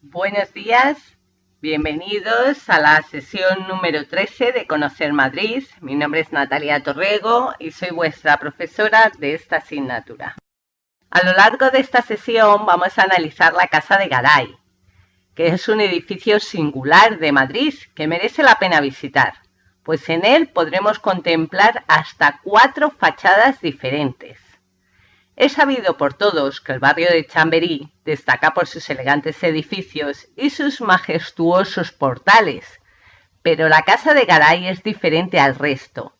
Buenos días, bienvenidos a la sesión número 13 de Conocer Madrid. Mi nombre es Natalia Torrego y soy vuestra profesora de esta asignatura. A lo largo de esta sesión vamos a analizar la Casa de Garay, que es un edificio singular de Madrid que merece la pena visitar, pues en él podremos contemplar hasta 4 fachadas diferentes. Es sabido por todos que el barrio de Chamberí destaca por sus elegantes edificios y sus majestuosos portales, pero la Casa de Garay es diferente al resto,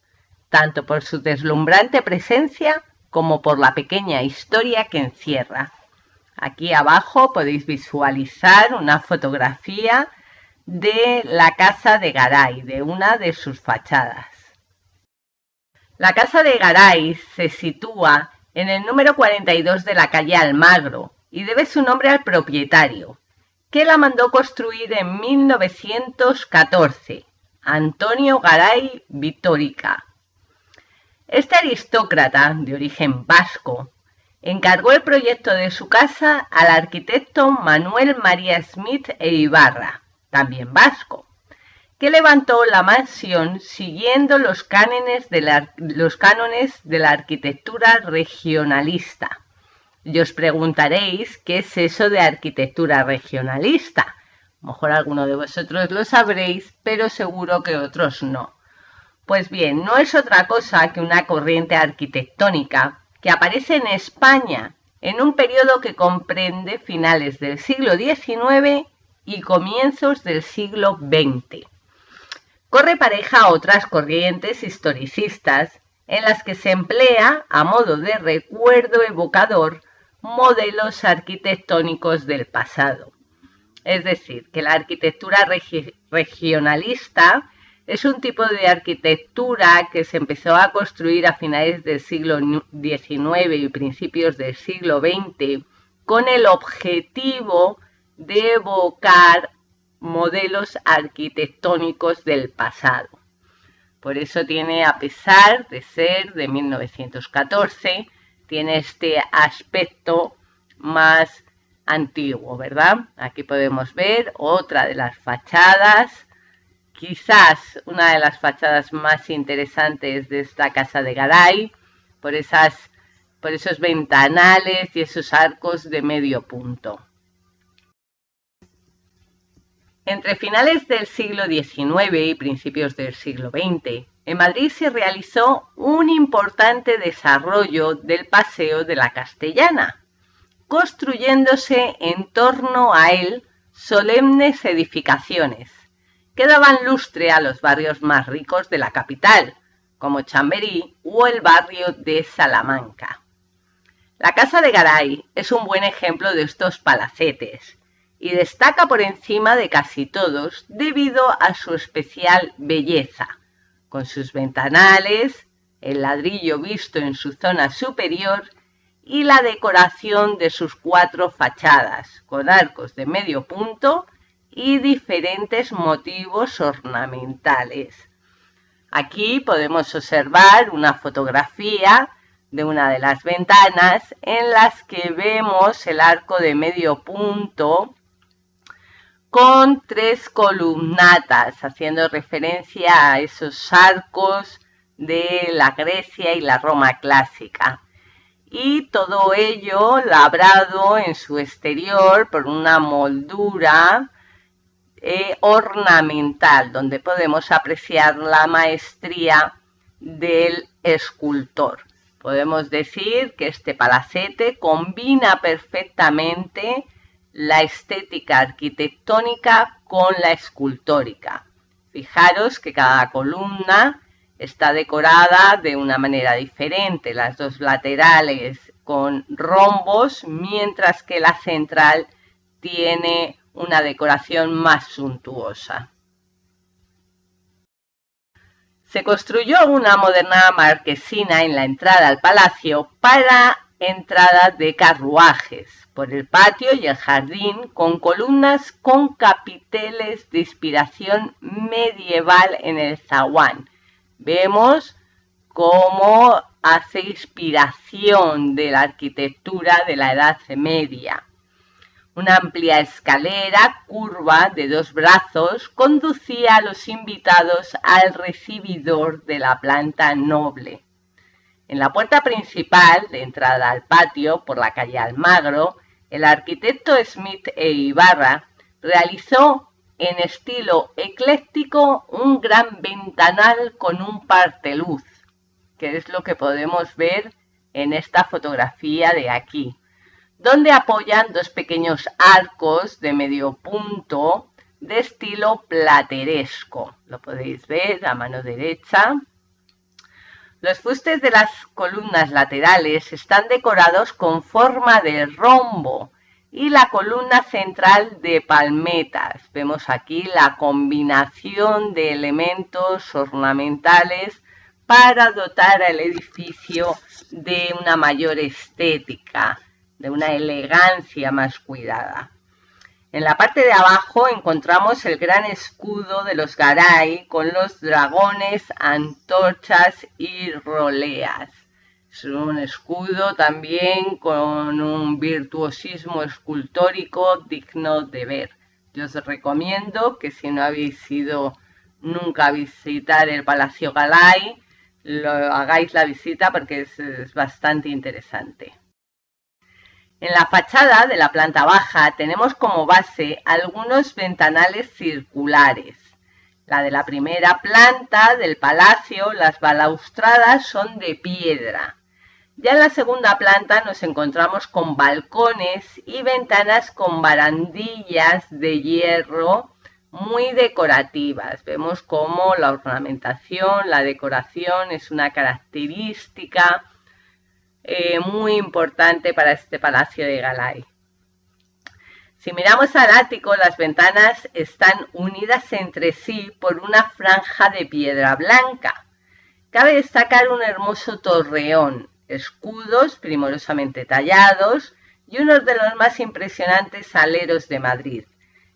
tanto por su deslumbrante presencia como por la pequeña historia que encierra. Aquí abajo podéis visualizar una fotografía de la Casa de Garay, de una de sus fachadas. La Casa de Garay se sitúa en el número 42 de la calle Almagro y debe su nombre al propietario, que la mandó construir en 1914, Antonio Garay Vitórica. Este aristócrata, de origen vasco, encargó el proyecto de su casa al arquitecto Manuel María Smith e Ibarra, también vasco, que levantó la mansión siguiendo los cánones de la arquitectura regionalista. Y os preguntaréis qué es eso de arquitectura regionalista. A lo mejor alguno de vosotros lo sabréis, pero seguro que otros no. Pues bien, no es otra cosa que una corriente arquitectónica que aparece en España en un periodo que comprende finales del siglo XIX y comienzos del siglo XX. Corre pareja a otras corrientes historicistas en las que se emplea, a modo de recuerdo evocador, modelos arquitectónicos del pasado. Es decir, que la arquitectura regionalista es un tipo de arquitectura que se empezó a construir a finales del siglo XIX y principios del siglo XX con el objetivo de evocar modelos arquitectónicos del pasado. Por eso tiene, a pesar de ser de 1914, tiene este aspecto más antiguo, ¿verdad? Aquí podemos ver otra de las fachadas, quizás una de las fachadas más interesantes de esta Casa de Garay, por esos ventanales y esos arcos de medio punto. Entre finales del siglo XIX y principios del siglo XX, en Madrid se realizó un importante desarrollo del Paseo de la Castellana, construyéndose en torno a él solemnes edificaciones que daban lustre a los barrios más ricos de la capital, como Chamberí o el barrio de Salamanca. La Casa de Garay es un buen ejemplo de estos palacetes, y destaca por encima de casi todos debido a su especial belleza, con sus ventanales, el ladrillo visto en su zona superior y la decoración de sus 4 fachadas, con arcos de medio punto y diferentes motivos ornamentales. Aquí podemos observar una fotografía de una de las ventanas en las que vemos el arco de medio punto con 3 columnatas, haciendo referencia a esos arcos de la Grecia y la Roma clásica. Y todo ello labrado en su exterior por una moldura ornamental, donde podemos apreciar la maestría del escultor. Podemos decir que este palacete combina perfectamente la estética arquitectónica con la escultórica. Fijaros que cada columna está decorada de una manera diferente, las 2 laterales con rombos, mientras que la central tiene una decoración más suntuosa. Se construyó una moderna marquesina en la entrada al palacio para entrada de carruajes por el patio y el jardín, con columnas con capiteles de inspiración medieval en el zaguán. Vemos cómo hace inspiración de la arquitectura de la Edad Media. Una amplia escalera curva de 2 brazos conducía a los invitados al recibidor de la planta noble. En la puerta principal, de entrada al patio por la calle Almagro, el arquitecto Smith e Ibarra realizó en estilo ecléctico un gran ventanal con un parteluz, que es lo que podemos ver en esta fotografía de aquí, donde apoyan 2 pequeños arcos de medio punto de estilo plateresco. Lo podéis ver a mano derecha. Los fustes de las columnas laterales están decorados con forma de rombo y la columna central de palmetas. Vemos aquí la combinación de elementos ornamentales para dotar al edificio de una mayor estética, de una elegancia más cuidada. En la parte de abajo encontramos el gran escudo de los Garay con los dragones, antorchas y roleas. Es un escudo también con un virtuosismo escultórico digno de ver. Yo os recomiendo que si no habéis ido nunca a visitar el Palacio Garay, hagáis la visita porque es bastante interesante. En la fachada de la planta baja tenemos como base algunos ventanales circulares. La de la primera planta del palacio, las balaustradas son de piedra. Ya en la segunda planta nos encontramos con balcones y ventanas con barandillas de hierro muy decorativas. Vemos cómo la ornamentación, la decoración es una característica muy importante para este Palacio de Garay. Si miramos al ático, las ventanas están unidas entre sí por una franja de piedra blanca. Cabe destacar un hermoso torreón, escudos primorosamente tallados y uno de los más impresionantes aleros de Madrid,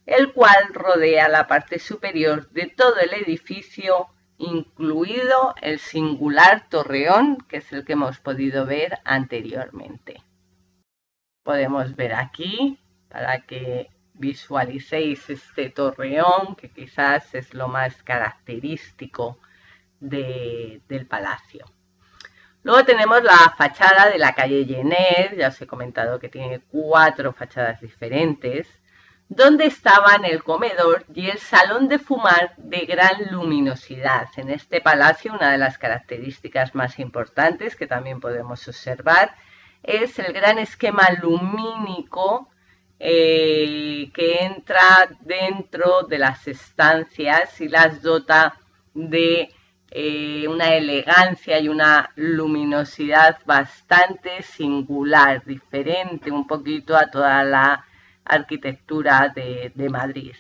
el cual rodea la parte superior de todo el edificio, incluido el singular torreón, que es el que hemos podido ver anteriormente. Podemos ver aquí, para que visualicéis este torreón, que quizás es lo más característico del palacio. Luego tenemos la fachada de la calle Jenner, ya os he comentado que tiene 4 fachadas diferentes, donde estaban el comedor y el salón de fumar de gran luminosidad. En este palacio, una de las características más importantes que también podemos observar es el gran esquema lumínico que entra dentro de las estancias y las dota de una elegancia y una luminosidad bastante singular, diferente un poquito a toda la arquitectura de Madrid.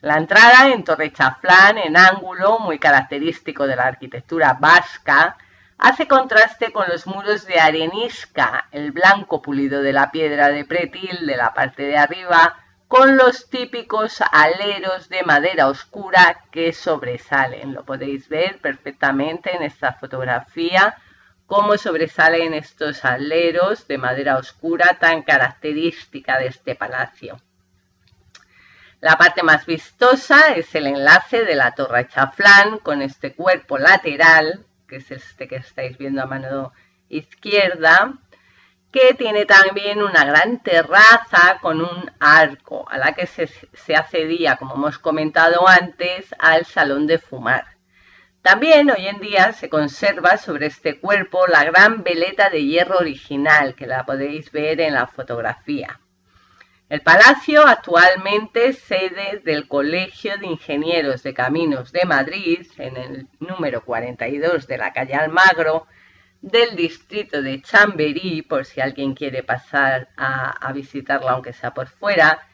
La entrada en torre chaflán, en ángulo, muy característico de la arquitectura vasca, hace contraste con los muros de arenisca, el blanco pulido de la piedra de pretil de la parte de arriba, con los típicos aleros de madera oscura que sobresalen. Lo podéis ver perfectamente en esta fotografía, cómo sobresalen estos aleros de madera oscura tan característica de este palacio. La parte más vistosa es el enlace de la torre chaflán con este cuerpo lateral, que es este que estáis viendo a mano izquierda, que tiene también una gran terraza con un arco, a la que se accedía, como hemos comentado antes, al salón de fumar. También hoy en día se conserva sobre este cuerpo la gran veleta de hierro original, que la podéis ver en la fotografía. El palacio actualmente es sede del Colegio de Ingenieros de Caminos de Madrid, en el número 42 de la calle Almagro, del distrito de Chamberí, por si alguien quiere pasar a visitarla aunque sea por fuera.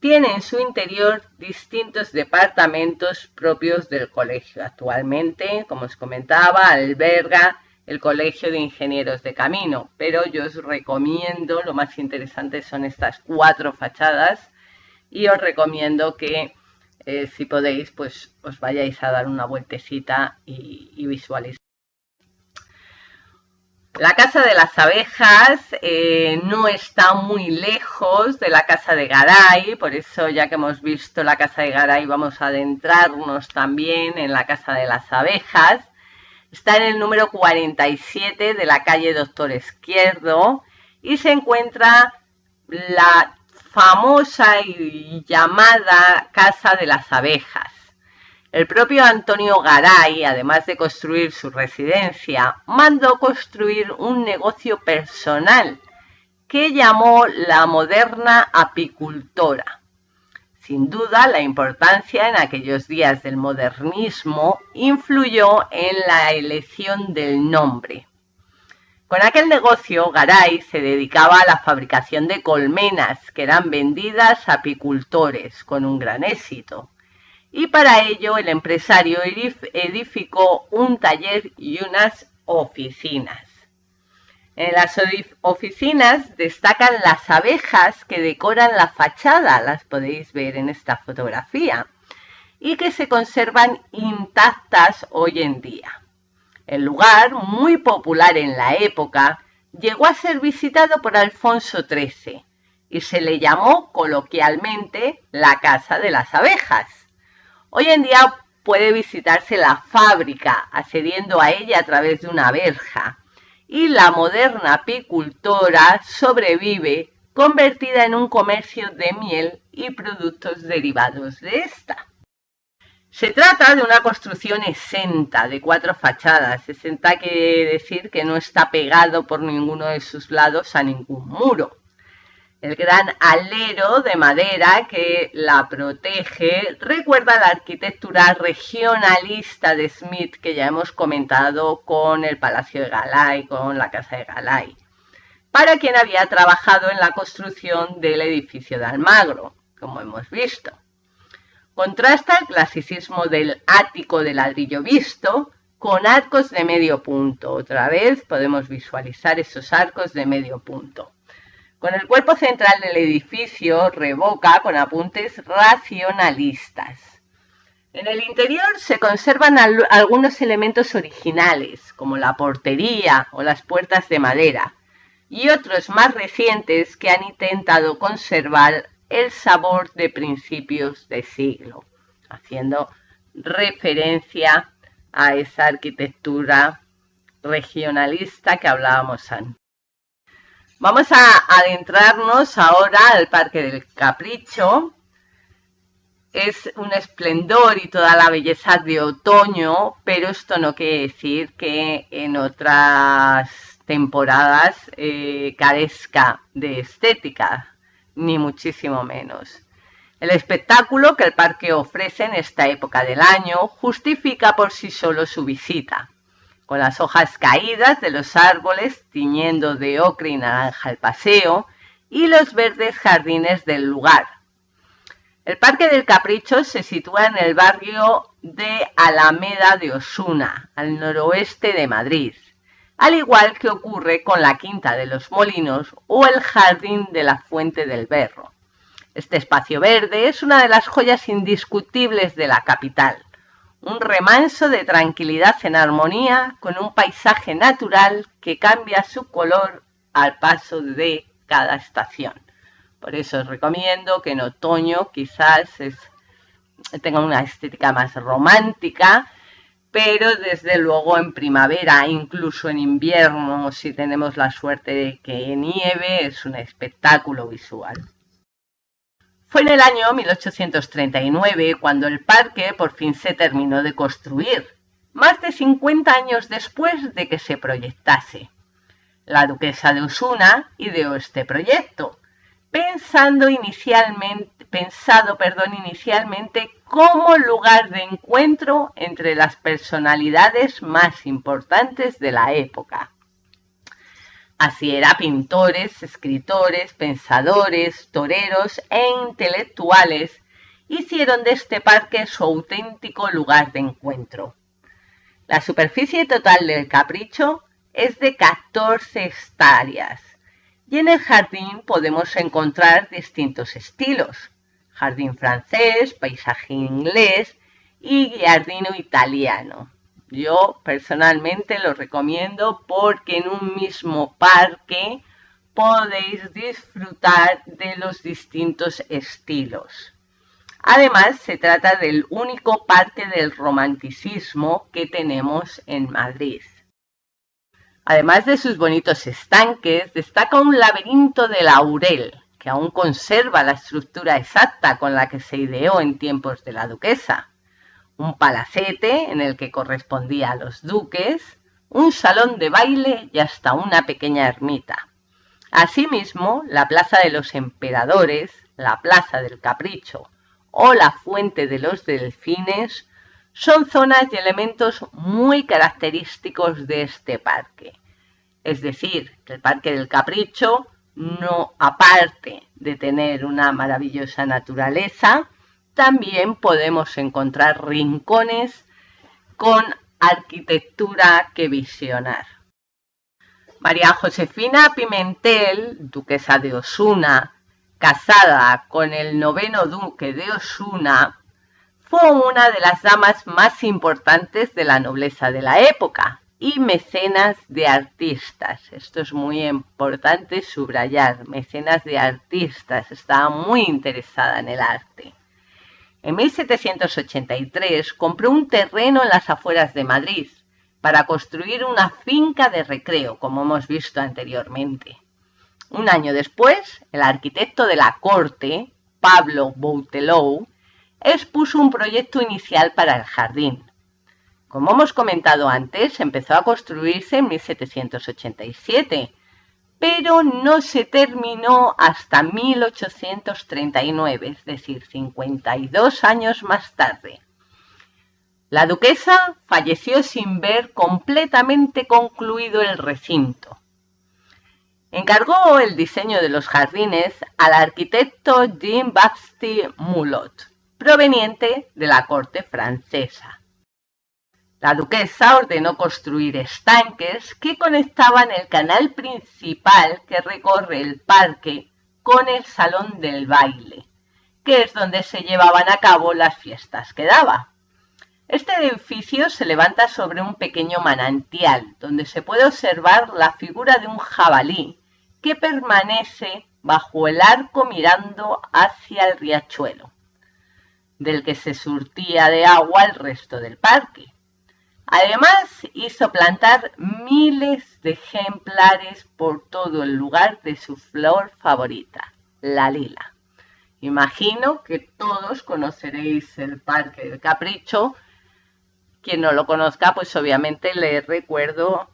Tiene en su interior distintos departamentos propios del colegio. Actualmente, como os comentaba, alberga el Colegio de Ingenieros de Camino, pero yo os recomiendo, lo más interesante son estas 4 fachadas y os recomiendo que si podéis, pues os vayáis a dar una vueltecita y visualicéis. La Casa de las Abejas no está muy lejos de la Casa de Garay, por eso ya que hemos visto la Casa de Garay vamos a adentrarnos también en la Casa de las Abejas. Está en el número 47 de la calle Doctor Izquierdo y se encuentra la famosa y llamada Casa de las Abejas. El propio Antonio Garay, además de construir su residencia, mandó construir un negocio personal que llamó la moderna apicultora. Sin duda, la importancia en aquellos días del modernismo influyó en la elección del nombre. Con aquel negocio, Garay se dedicaba a la fabricación de colmenas que eran vendidas a apicultores con un gran éxito. Y para ello el empresario edificó un taller y unas oficinas. En las oficinas destacan las abejas que decoran la fachada, las podéis ver en esta fotografía, y que se conservan intactas hoy en día. El lugar, muy popular en la época, llegó a ser visitado por Alfonso XIII y se le llamó coloquialmente la Casa de las Abejas. Hoy en día puede visitarse la fábrica, accediendo a ella a través de una verja, y la moderna apicultora sobrevive, convertida en un comercio de miel y productos derivados de esta. Se trata de una construcción exenta de 4 fachadas. Exenta quiere decir que no está pegado por ninguno de sus lados a ningún muro. El gran alero de madera que la protege recuerda la arquitectura regionalista de Smith que ya hemos comentado con el Palacio de Garay, con la Casa de Garay, para quien había trabajado en la construcción del edificio de Almagro, como hemos visto. Contrasta el clasicismo del ático de ladrillo visto con arcos de medio punto. Otra vez podemos visualizar esos arcos de medio punto. Con el cuerpo central del edificio revoca con apuntes racionalistas. En el interior se conservan algunos elementos originales, como la portería o las puertas de madera, y otros más recientes que han intentado conservar el sabor de principios de siglo, haciendo referencia a esa arquitectura regionalista que hablábamos antes. Vamos a adentrarnos ahora al Parque del Capricho. Es un esplendor y toda la belleza de otoño, pero esto no quiere decir que en otras temporadas carezca de estética, ni muchísimo menos. El espectáculo que el parque ofrece en esta época del año justifica por sí solo su visita, con las hojas caídas de los árboles tiñendo de ocre y naranja el paseo y los verdes jardines del lugar. El Parque del Capricho se sitúa en el barrio de Alameda de Osuna, al noroeste de Madrid, al igual que ocurre con la Quinta de los Molinos o el Jardín de la Fuente del Berro. Este espacio verde es una de las joyas indiscutibles de la capital, un remanso de tranquilidad en armonía con un paisaje natural que cambia su color al paso de cada estación. Por eso os recomiendo que en otoño quizás tenga una estética más romántica, pero desde luego en primavera, incluso en invierno, si tenemos la suerte de que nieve, es un espectáculo visual. Fue en el año 1839 cuando el parque por fin se terminó de construir, más de 50 años después de que se proyectase. La duquesa de Osuna ideó este proyecto, pensado inicialmente como lugar de encuentro entre las personalidades más importantes de la época. Así era, pintores, escritores, pensadores, toreros e intelectuales hicieron de este parque su auténtico lugar de encuentro. La superficie total del Capricho es de 14 hectáreas y en el jardín podemos encontrar distintos estilos: jardín francés, paisaje inglés y giardino italiano. Yo personalmente lo recomiendo porque en un mismo parque podéis disfrutar de los distintos estilos. Además, se trata del único parque del romanticismo que tenemos en Madrid. Además de sus bonitos estanques, destaca un laberinto de laurel, que aún conserva la estructura exacta con la que se ideó en tiempos de la duquesa, un palacete en el que correspondía a los duques, un salón de baile y hasta una pequeña ermita. Asimismo, la Plaza de los Emperadores, la Plaza del Capricho o la Fuente de los Delfines son zonas y elementos muy característicos de este parque. Es decir, que el Parque del Capricho, no aparte de tener una maravillosa naturaleza, también podemos encontrar rincones con arquitectura que visionar. María Josefina Pimentel, duquesa de Osuna, casada con el 9º duque de Osuna, fue una de las damas más importantes de la nobleza de la época y mecenas de artistas. Esto es muy importante subrayar, mecenas de artistas, estaba muy interesada en el arte. En 1783 compró un terreno en las afueras de Madrid para construir una finca de recreo, como hemos visto anteriormente. Un año después, el arquitecto de la corte, Pablo Bouteloup, expuso un proyecto inicial para el jardín. Como hemos comentado antes, empezó a construirse en 1787, pero no se terminó hasta 1839, es decir, 52 años más tarde. La duquesa falleció sin ver completamente concluido el recinto. Encargó el diseño de los jardines al arquitecto Jean-Baptiste Mulot, proveniente de la corte francesa. La duquesa ordenó construir estanques que conectaban el canal principal que recorre el parque con el salón del baile, que es donde se llevaban a cabo las fiestas que daba. Este edificio se levanta sobre un pequeño manantial, donde se puede observar la figura de un jabalí que permanece bajo el arco mirando hacia el riachuelo, del que se surtía de agua el resto del parque. Además, hizo plantar miles de ejemplares por todo el lugar de su flor favorita, la lila. Imagino que todos conoceréis el Parque del Capricho. Quien no lo conozca, pues obviamente le recomiendo,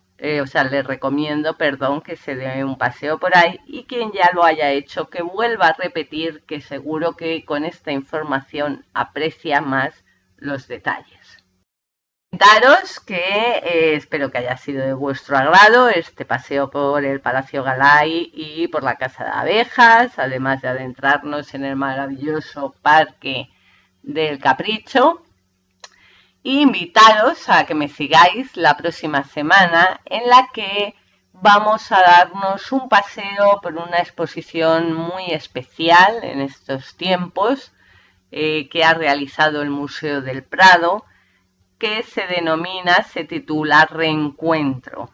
que se dé un paseo por ahí, y quien ya lo haya hecho, que vuelva a repetir, que seguro que con esta información aprecia más los detalles. Comentaros que espero que haya sido de vuestro agrado este paseo por el Palacio Galay y por la Casa de Abejas, además de adentrarnos en el maravilloso Parque del Capricho. Y invitaros a que me sigáis la próxima semana, en la que vamos a darnos un paseo por una exposición muy especial en estos tiempos que ha realizado el Museo del Prado, que se titula Reencuentro.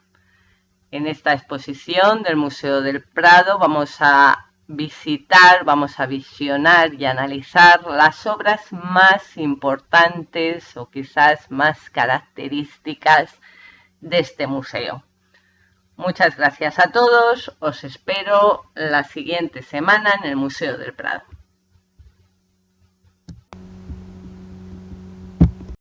En esta exposición del Museo del Prado vamos a visionar y analizar las obras más importantes o quizás más características de este museo. Muchas gracias a todos, os espero la siguiente semana en el Museo del Prado.